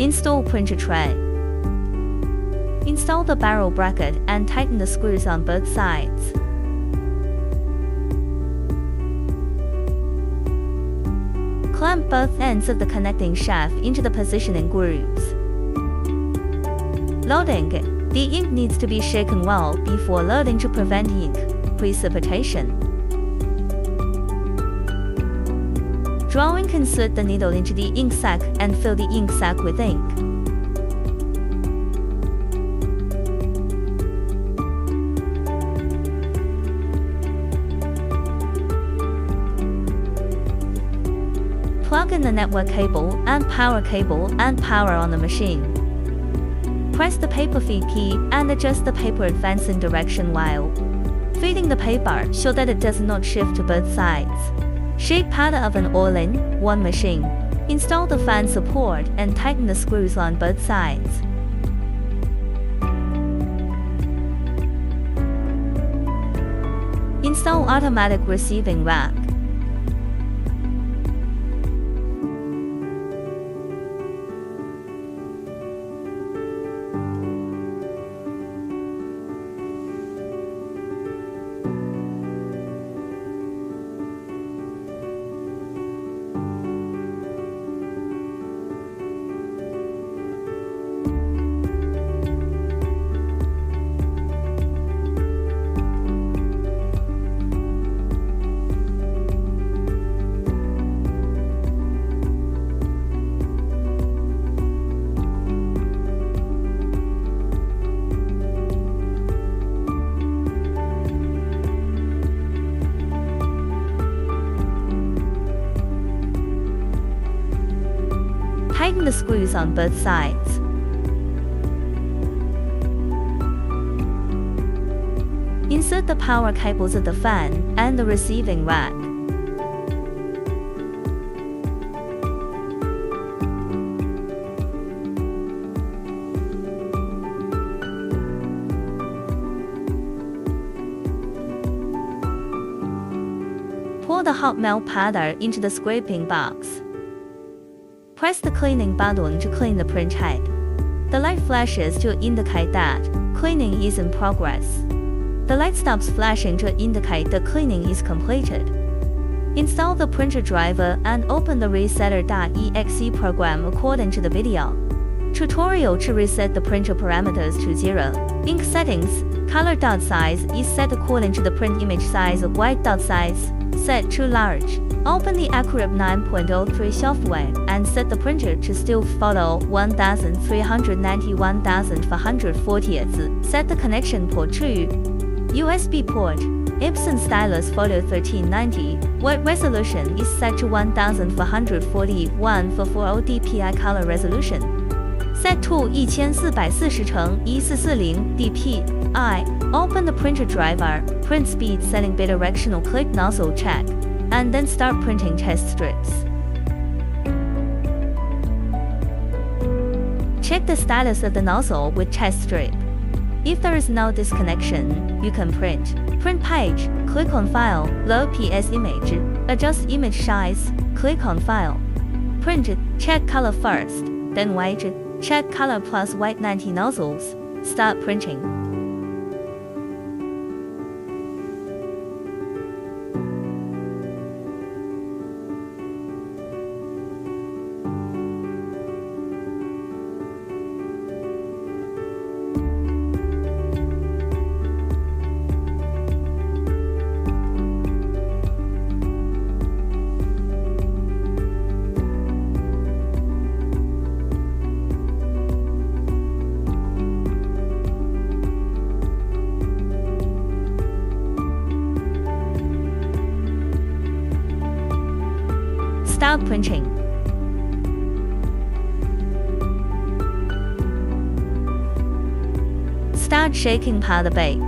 Install printer tray. Install the barrel bracket and tighten the screws on both sides. Clamp both ends of the connecting shaft into the positioning grooves. Loading. The ink needs to be shaken well before loading to prevent ink precipitation. Drawing. Insert the needle into the ink sac and fill the ink sac with ink. Plug in the network cable and power on the machine. Press the paper feed key and adjust the paper advancing direction while feeding the paper so that it does not shift to both sides. Shape pattern of an all-in-one machine. Install the fan support and tighten the screws on both sides. Install automatic receiving rack. Tighten the screws on both sides. Insert the power cables of the fan and the receiving rack. Pour the hot melt powder into the scraping box. Press the cleaning button to clean the print head. The light flashes to indicate that cleaning is in progress. The light stops flashing to indicate the cleaning is completed. Install the printer driver and open the resetter.exe program according to the video. Tutorial to reset the printer parameters to 0. Ink settings. Color dot size is set according to the print image size of white dot size, set to large. Open the Accurate 9.03 software and set the printer to still photo 1390-1440. Set the connection port to USB port. Epson stylus photo 1390. White resolution is set to 1441 for 40 dpi color resolution. Set to 1440x1440 dpi. Open the printer driver. Print speed setting bidirectional click nozzle check. And then start printing test strips. Check the status of the nozzle with test strip. If there is no disconnection, you can print. Print page, click on File, load PS image, adjust image size, click on File. Print, check color first, then white, check color plus white 90 nozzles, start printing. Start printing. Start shaking powder bake.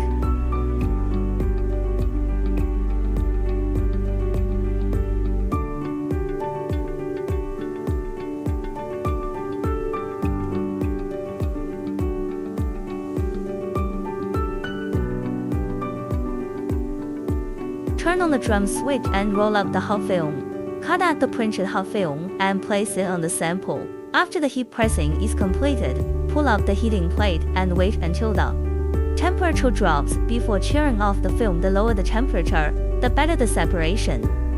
Turn on the drum switch and roll up the hot film. Cut out the printed hot film and place it on the sample. After the heat pressing is completed, pull up the heating plate and wait until the temperature drops before tearing off the film. The lower the temperature, the better the separation.